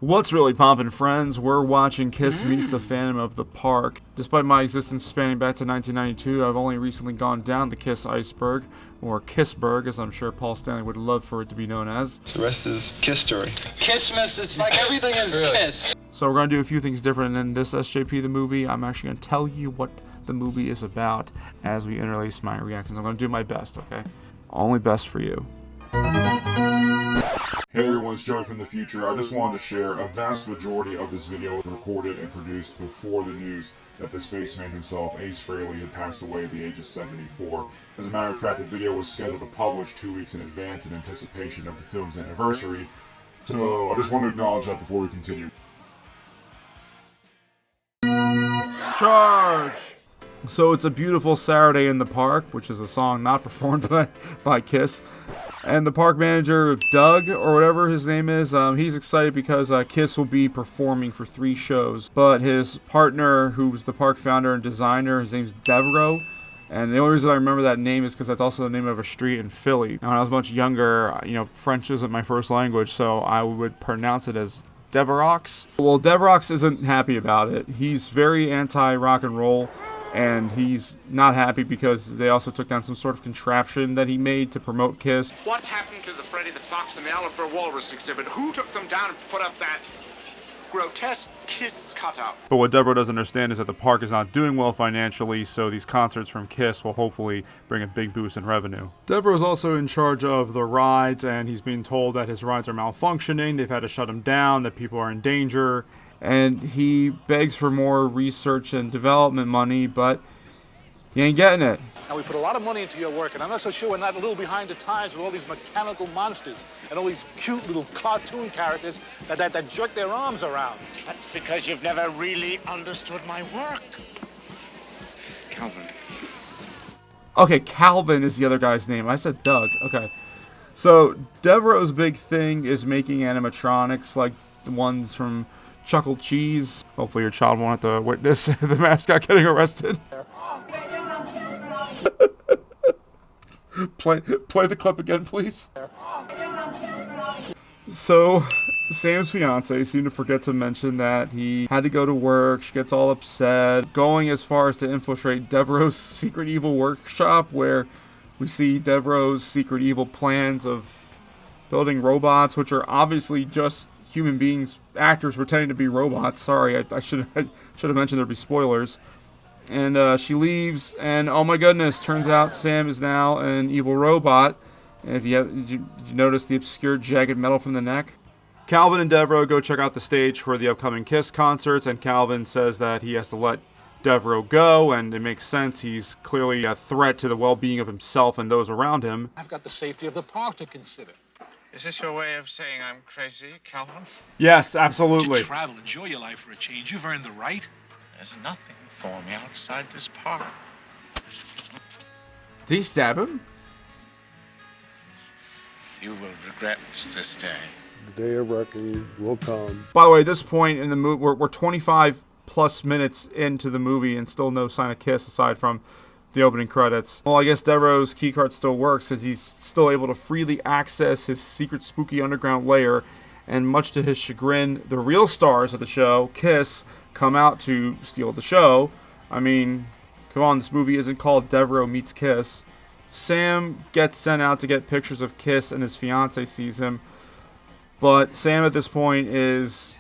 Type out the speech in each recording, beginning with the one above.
What's really poppin', friends? We're watching Kiss Meets the Phantom of the Park. Despite my existence spanning back to 1992, I've only recently gone down the Kiss iceberg, or Kissberg, as I'm sure Paul Stanley would love for it to be known as. The rest is Kiss story. Kissmas, it's like everything is Kiss. So we're going to do a few things different in this SJP the movie. I'm actually going to tell you what the movie is about as we interlace my reactions. I'm going to do my best, okay? Only best for you. Hey everyone, it's Joey from the future. I just wanted to share a vast majority of this video was recorded and produced before the news that the spaceman himself, Ace Frehley, had passed away at the age of 74. As a matter of fact, the video was scheduled to publish 2 weeks in advance in anticipation of the film's anniversary. So I just want to acknowledge that before we continue. Charge! So it's a beautiful Saturday in the park, which is a song not performed by Kiss. And the park manager, Doug, or whatever his name is, he's excited because Kiss will be performing for 3 shows. But his partner, who's the park founder and designer, his name's Devereaux. And the only reason I remember that name is because that's also the name of a street in Philly. And when I was much younger, French isn't my first language, so I would pronounce it as Devereaux. Well, Devereaux isn't happy about it. He's very anti-rock and roll. And he's not happy because they also took down some sort of contraption that he made to promote Kiss. What happened to the Freddy the Fox and the Oliver Walrus exhibit? Who took them down and put up that grotesque Kiss cutout? But what Devereaux doesn't understand is that the park is not doing well financially, so these concerts from Kiss will hopefully bring a big boost in revenue. Devereaux is also in charge of the rides, and he's being told that his rides are malfunctioning, they've had to shut them down, that people are in danger. And he begs for more research and development money, but he ain't getting it. Now, we put a lot of money into your work, and I'm not so sure we're not a little behind the times with all these mechanical monsters and all these cute little cartoon characters that jerk their arms around. That's because you've never really understood my work. Calvin. Okay, Calvin is the other guy's name. I said Doug. Okay. So, Devereaux's big thing is making animatronics like the ones from Chuckle Cheese. Hopefully your child won't have to witness the mascot getting arrested. Play the clip again, please. So, Sam's fiance seemed to forget to mention that he had to go to work. She gets all upset, going as far as to infiltrate Devereaux's secret evil workshop, where we see Devereaux's secret evil plans of building robots, which are obviously just human beings, actors pretending to be robots. Sorry, I should have mentioned there'd be spoilers. And she leaves, and oh my goodness, turns out Sam is now an evil robot. And did you notice the obscure jagged metal from the neck? Calvin and Devereaux go check out the stage for the upcoming Kiss concerts, and Calvin says that he has to let Devereaux go, and it makes sense. He's clearly a threat to the well-being of himself and those around him. I've got the safety of the park to consider. Is this your way of saying I'm crazy, Calvin? Yes, absolutely. Travel, enjoy your life for a change. You've earned the right. There's nothing for me outside this park. Did he stab him? You will regret this day. The day of reckoning will come. By the way, at this point in the movie, we're 25 plus minutes into the movie and still no sign of Kiss aside from the opening credits. Well, I guess Devereaux's keycard still works as he's still able to freely access his secret spooky underground lair, and much to his chagrin, the real stars of the show, Kiss, come out to steal the show. I mean, come on, this movie isn't called Devereaux Meets Kiss. Sam gets sent out to get pictures of Kiss, and his fiance sees him, but Sam at this point is,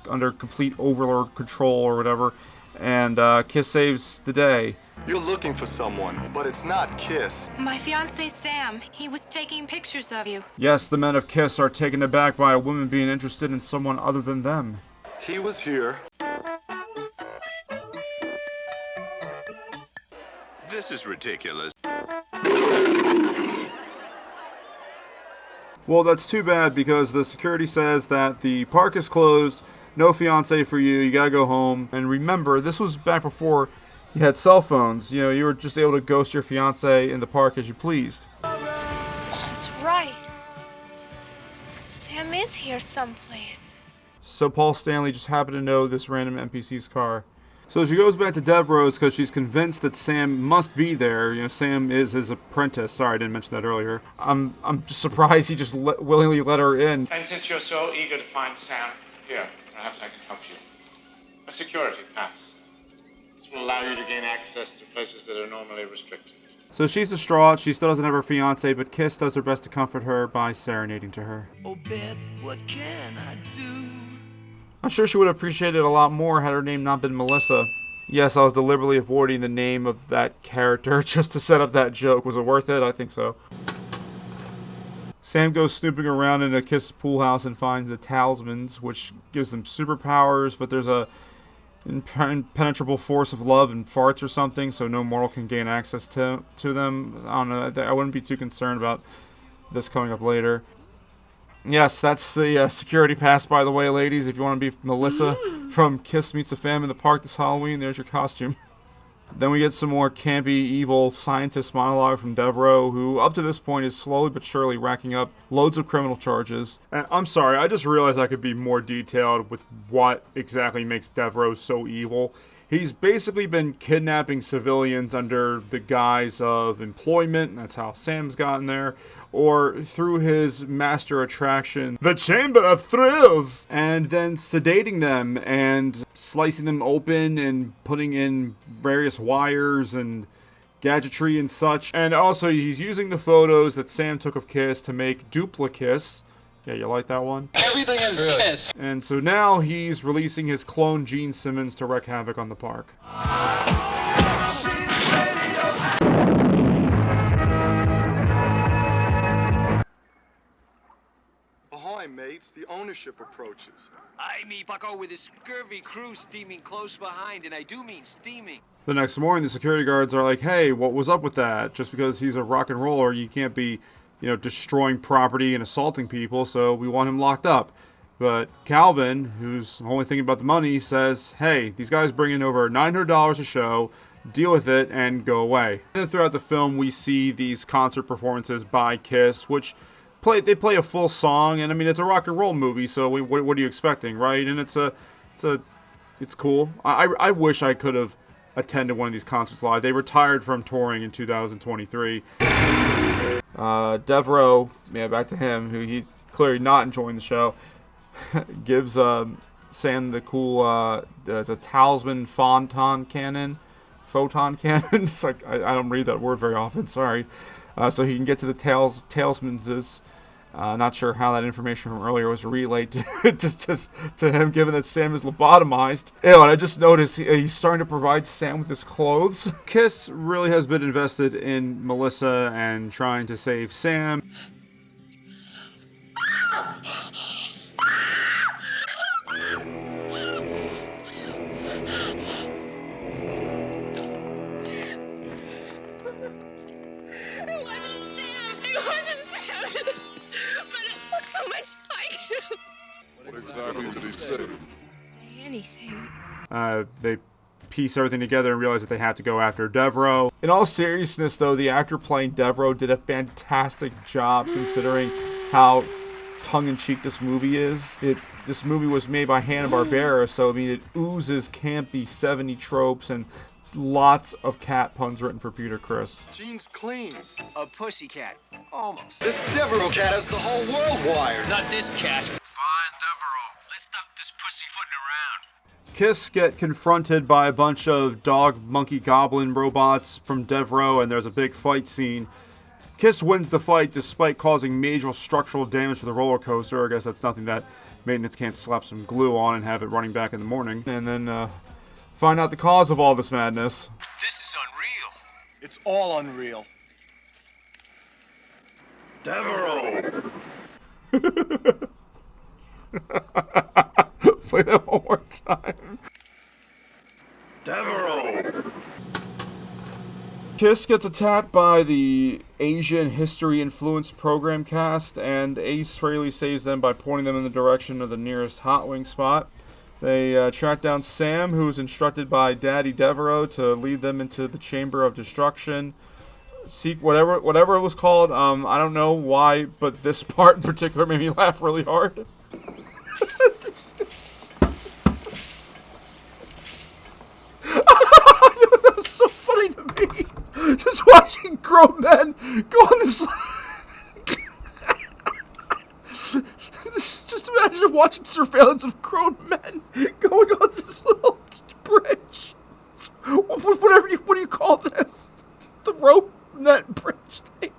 under complete overlord control or whatever, and Kiss saves the day. You're looking for someone, but it's not Kiss. My fiancé Sam, he was taking pictures of you. Yes, the men of Kiss are taken aback by a woman being interested in someone other than them. He was here. This is ridiculous. Well, that's too bad because the security says that the park is closed, no fiancé for you, you gotta go home. And remember, this was back before you had cell phones. You were just able to ghost your fiancé in the park as you pleased. That's right. Sam is here someplace. So Paul Stanley just happened to know this random NPC's car. So she goes back to Devereaux's because she's convinced that Sam must be there. You know, Sam is his apprentice. Sorry, I didn't mention that earlier. I'm just surprised he just willingly let her in. And since you're so eager to find Sam, here, perhaps I can help you. A security pass. This will allow you to gain access to places that are normally restricted. So she's distraught. She still doesn't have her fiancé, but Kiss does her best to comfort her by serenading to her. Oh, Beth, what can I do? I'm sure she would have appreciated it a lot more had her name not been Melissa. Yes, I was deliberately avoiding the name of that character just to set up that joke. Was it worth it? I think so. Sam goes snooping around in a Kiss pool house and finds the talismans, which gives them superpowers, but there's a impenetrable force of love and farts or something, so no mortal can gain access to them. I don't know. I wouldn't be too concerned about this coming up later. Yes, that's the security pass, by the way, ladies. If you want to be Melissa from Kiss Meets a Fam in the Park this Halloween, there's your costume. Then we get some more campy, evil scientist monologue from Devereaux, who up to this point is slowly but surely racking up loads of criminal charges. And I'm sorry, I just realized I could be more detailed with what exactly makes Devereaux so evil. He's basically been kidnapping civilians under the guise of employment, and that's how Sam's gotten there, or through his master attraction, the Chamber of Thrills, and then sedating them and slicing them open and putting in various wires and gadgetry and such. And also, he's using the photos that Sam took of Kiss to make Duplikiss. Yeah, you like that one? Everything is Kiss. And so now he's releasing his clone Gene Simmons to wreak havoc on the park. Ahoy, mates. The ownership approaches. I me bucko with a scurvy crew steaming close behind, and I do mean steaming. The next morning, the security guards are like, hey, what was up with that? Just because he's a rock and roller, you can't be, destroying property and assaulting people, so we want him locked up. But Calvin, who's only thinking about the money, says, hey, these guys bring in over $900 a show, deal with it, and go away. And then throughout the film, we see these concert performances by Kiss, which they play a full song, and I mean, it's a rock and roll movie, so what are you expecting, right? And it's cool. I wish I could have attended one of these concerts live. They retired from touring in 2023. Devereaux, back to him, who he's clearly not enjoying the show, gives Sam the cool, there's a talisman photon cannon. It's like, I don't read that word very often, sorry. So he can get to the talismans. Not sure how that information from earlier was relayed to him, given that Sam is lobotomized. Ew, and I just noticed he's starting to provide Sam with his clothes. Kiss really has been invested in Melissa and trying to save Sam. They piece everything together and realize that they have to go after Devereaux. In all seriousness, though, the actor playing Devereaux did a fantastic job considering how tongue-in-cheek this movie is. This movie was made by Hanna-Barbera, so I mean it oozes campy 70s tropes and lots of cat puns written for Peter Criss. Gene's clean. A pussycat. Almost. This Devereaux cat has the whole world wired. Not this cat. Fine, Devereaux. Let's stop this pussyfooting around. Kiss get confronted by a bunch of dog, monkey, goblin robots from Devereaux, and there's a big fight scene. Kiss wins the fight despite causing major structural damage to the roller coaster. I guess that's nothing that maintenance can't slap some glue on and have it running back in the morning. And then find out the cause of all this madness. This is unreal. It's all unreal. Devereaux. Play that one more time. Devereaux. Kiss gets attacked by the Asian History Influence program cast, and Ace Frehley saves them by pointing them in the direction of the nearest hot wing spot. They track down Sam, who is instructed by Daddy Devereaux to lead them into the Chamber of Destruction. Whatever it was called. I don't know why, but this part in particular made me laugh really hard. grown men go on this. Just imagine watching surveillance of grown men going on this little bridge. What do you call this? The rope net bridge thing.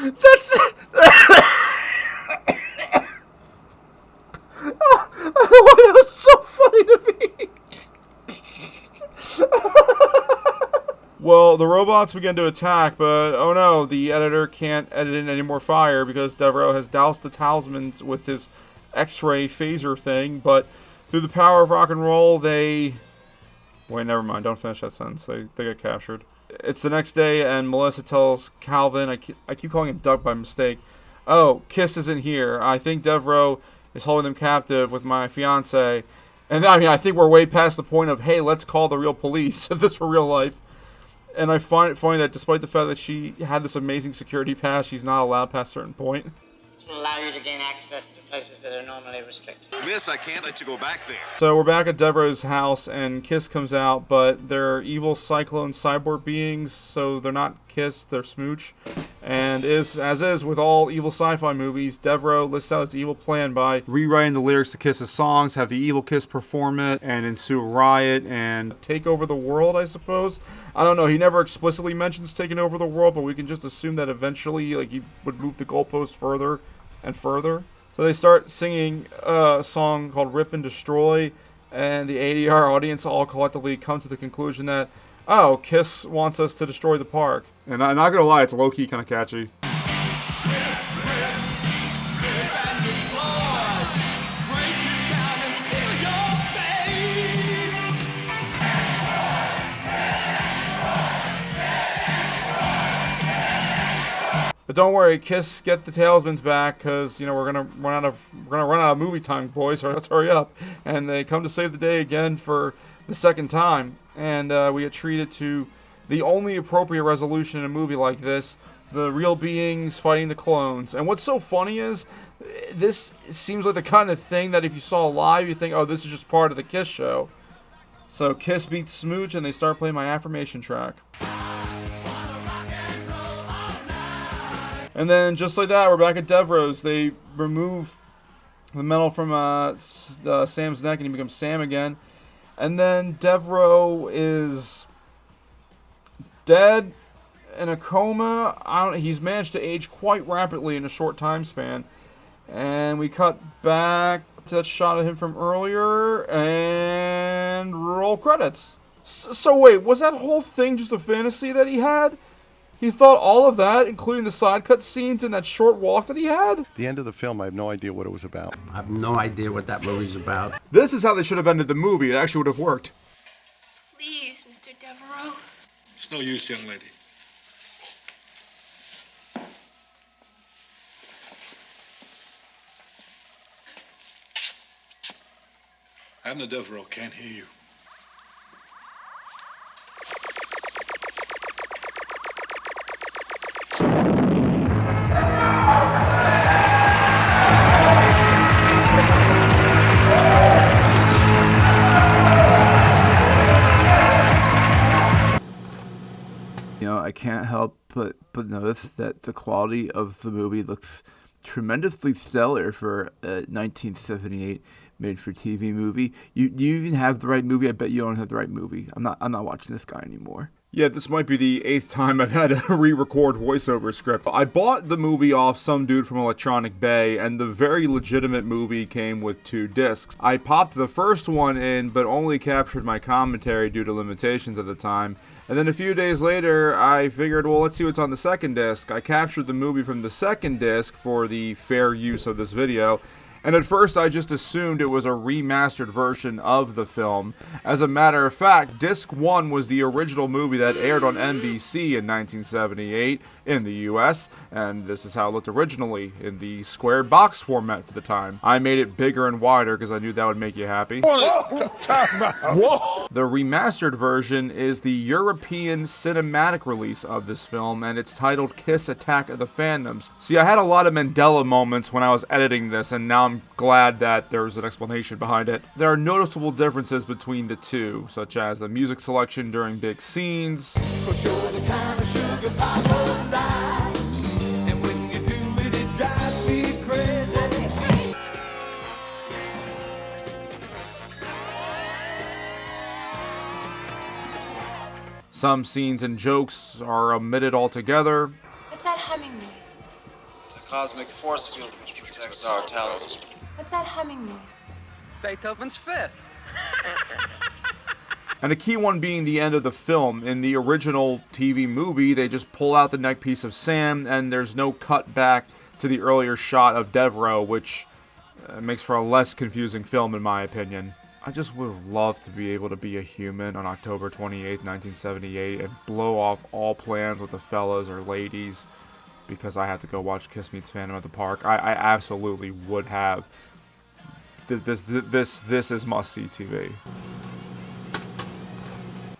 That's that was so funny to me. Well, the robots begin to attack, but oh no, the editor can't edit in any more fire because Devereaux has doused the talismans with his X-ray phaser thing, but through the power of rock and roll, they... Wait, never mind, don't finish that sentence. They get captured. It's the next day, and Melissa tells Calvin, I keep calling him Doug by mistake, oh, Kiss isn't here. I think Devereaux is holding them captive with my fiance. And I mean, I think we're way past the point of, hey, let's call the real police if this were real life. And I find it funny that despite the fact that she had this amazing security pass, she's not allowed past a certain point. This will allow you to gain access to places that are normally restricted. Miss, I can't let you go back there. So we're back at Devereaux's house, and Kiss comes out, but they're evil cyclone cyborg beings, so they're not Kiss, they're Smooch. And as is with all evil sci-fi movies, Devereaux lists out his evil plan by rewriting the lyrics to Kiss's songs, have the evil Kiss perform it, and ensue a riot, and take over the world, I suppose. I don't know, he never explicitly mentions taking over the world, but we can just assume that eventually, like, he would move the goalpost further and further. So they start singing a song called Rip and Destroy, and the ADR audience all collectively come to the conclusion that, oh, Kiss wants us to destroy the park. And I'm not gonna lie, it's low-key kind of catchy. But don't worry, Kiss get the talismans back, because you know we're gonna run out of movie time, boys. So let's hurry up. And they come to save the day again for the second time, and we get treated to the only appropriate resolution in a movie like this: the real beings fighting the clones. And what's so funny is, this seems like the kind of thing that if you saw live, you think, oh, this is just part of the Kiss show. So Kiss beats Smooch, and they start playing my affirmation track. And then, just like that, we're back at Devereaux's. They remove the metal from Sam's neck, and he becomes Sam again. And then Devereaux is dead in a coma. He's managed to age quite rapidly in a short time span. And we cut back to that shot of him from earlier, and roll credits. So wait, was that whole thing just a fantasy that he had? He thought all of that, including the side cut scenes and that short walk that he had? The end of the film, I have no idea what it was about. I have no idea what that movie's about. This is how they should have ended the movie. It actually would have worked. Please, Mr. Devereaux. It's no use, young lady. Adna Devereaux can't hear you. You know, I can't help but notice that the quality of the movie looks tremendously stellar for a 1978 made-for-TV movie. Do you even have the right movie? I bet you don't have the right movie. I'm not watching this guy anymore. Yeah, this might be the 8th time I've had to re-record voiceover script. I bought the movie off some dude from Electronic Bay, and the very legitimate movie came with 2 discs. I popped the first one in, but only captured my commentary due to limitations at the time. And then a few days later, I figured, well, let's see what's on the second disc. I captured the movie from the second disc for the fair use of this video, And at first I just assumed it was a remastered version of the film. As a matter of fact, Disc 1 was the original movie that aired on NBC in 1978 in the US, and this is how it looked originally in the square box format for the time. I made it bigger and wider because I knew that would make you happy. Whoa! The remastered version is the European cinematic release of this film, and it's titled Kiss Attack of the Phantoms. See, I had a lot of Mandela moments when I was editing this, and now I'm glad that there's an explanation behind it. There are noticeable differences between the two, such as the music selection during big scenes, some scenes and jokes are omitted altogether. What's that humming noise? It's a cosmic force field which protects our talisman. What's that humming noise? Beethoven's Fifth. And a key one being the end of the film. In the original TV movie, they just pull out the neck piece of Sam, and there's no cut back to the earlier shot of Devereaux, which makes for a less confusing film in my opinion. I just would have loved to be able to be a human on October 28th, 1978, and blow off all plans with the fellas or ladies because I had to go watch Kiss Meets Phantom at the park. I absolutely would have. This is must-see TV.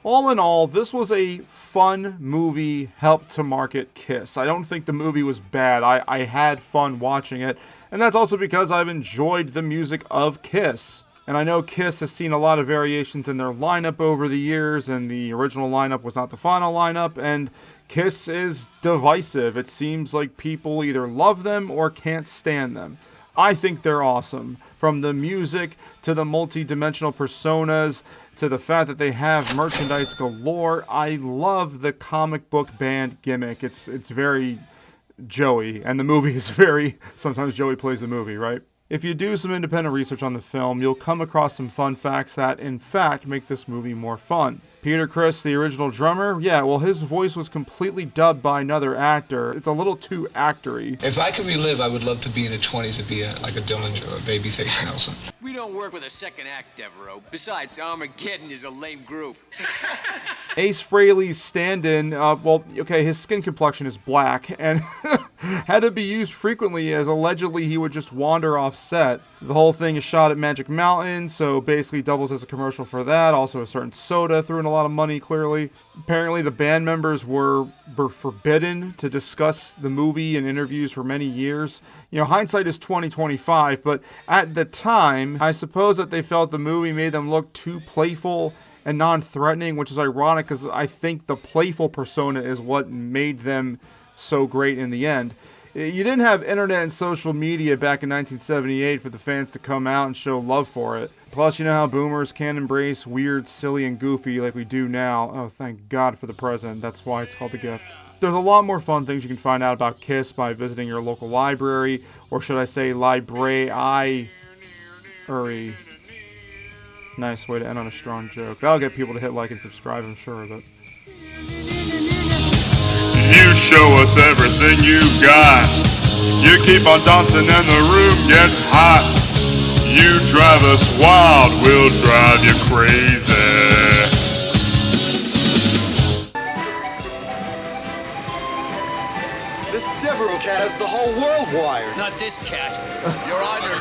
All in all, this was a fun movie helped to market Kiss. I don't think the movie was bad. I had fun watching it, and that's also because I've enjoyed the music of Kiss. And I know Kiss has seen a lot of variations in their lineup over the years, and the original lineup was not the final lineup, and Kiss is divisive. It seems like people either love them or can't stand them. I think they're awesome. From the music, to the multi-dimensional personas, to the fact that they have merchandise galore. I love the comic book band gimmick. It's very Joey, and the movie is very, sometimes Joey plays the movie, right? If you do some independent research on the film, you'll come across some fun facts that, in fact, make this movie more fun. Peter Criss, the original drummer, yeah, well, his voice was completely dubbed by another actor. It's a little too actory. If I could relive, I would love to be in the 20s and be like a Dillinger or a Babyface Nelson. We don't work with a second act, Devereaux. Besides, Armageddon is a lame group. Ace Frehley's stand-in, his skin complexion is black, and had to be used frequently as allegedly he would just wander off set. The whole thing is shot at Magic Mountain, so basically doubles as a commercial for that. Also a certain soda threw in a lot of money, clearly. Apparently the band members were forbidden to discuss the movie in interviews for many years. You know, hindsight is 20/25, but at the time, I suppose that they felt the movie made them look too playful and non-threatening, which is ironic because I think the playful persona is what made them so great in the end. You didn't have internet and social media back in 1978 for the fans to come out and show love for it. Plus, you know how boomers can't embrace weird, silly, and goofy like we do now. Oh, thank God for the present. That's why it's called The Gift. There's a lot more fun things you can find out about Kiss by visiting your local library, or should I say library. Nice way to end on a strong joke. That'll get people to hit like and subscribe, I'm sure, but... You show us everything you've got. You keep on dancing and the room gets hot. You drive us wild, we'll drive you crazy. This Devereaux cat has the whole world wired. Not this cat. You're on your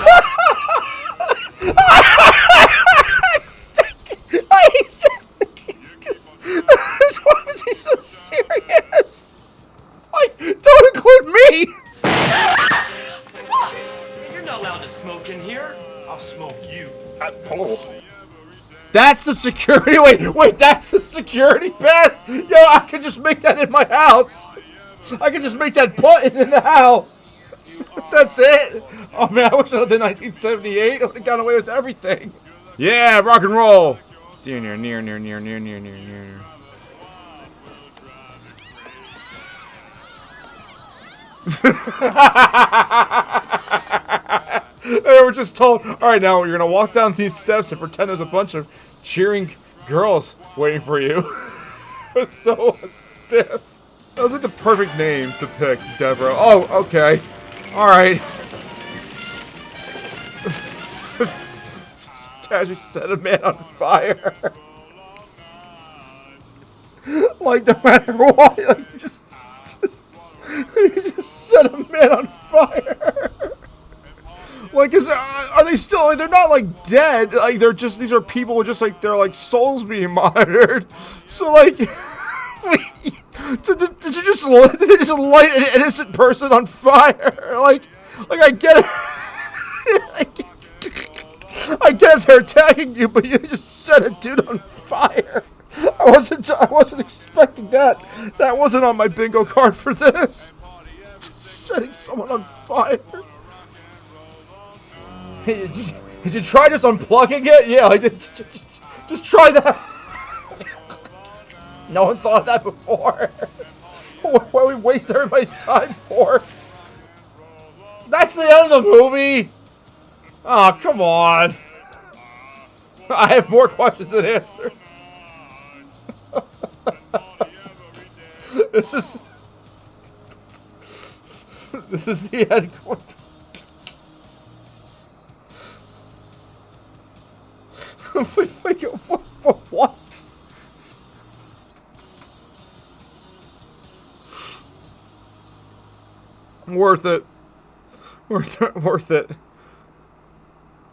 Why was he so serious? Don't include me! You're not allowed to smoke in here. I'll smoke you. That's the security. Wait, that's the security pass? Yo, I could just make that in my house. I could just make that button in the house. That's it. Oh man, I wish I lived in 1978. I would have gotten away with everything. Yeah, rock and roll. Near. They were just told, all right, now you're gonna walk down these steps and pretend there's a bunch of cheering girls waiting for you. It was so stiff. That was like the perfect name to pick, Devereaux. Oh, okay. All right. casually set a man on fire. Like, no matter what, like, you just set a man on fire. Like, are they still, like, they're not, like, dead. Like, they're just, these are people with just, like, their, like, souls being monitored. So, like, did you just light an innocent person on fire? Like I get it. I get it, they're attacking you, but you just set a dude on fire. I wasn't expecting that. That wasn't on my bingo card for this. Just setting someone on fire. Hey, did you try just unplugging it? Yeah, I did. Just try that. No one thought of that before. What do we waste everybody's time for? That's the end of the movie. Oh, come on. I have more questions than answers. This is the end. What? Worth it. Worth it.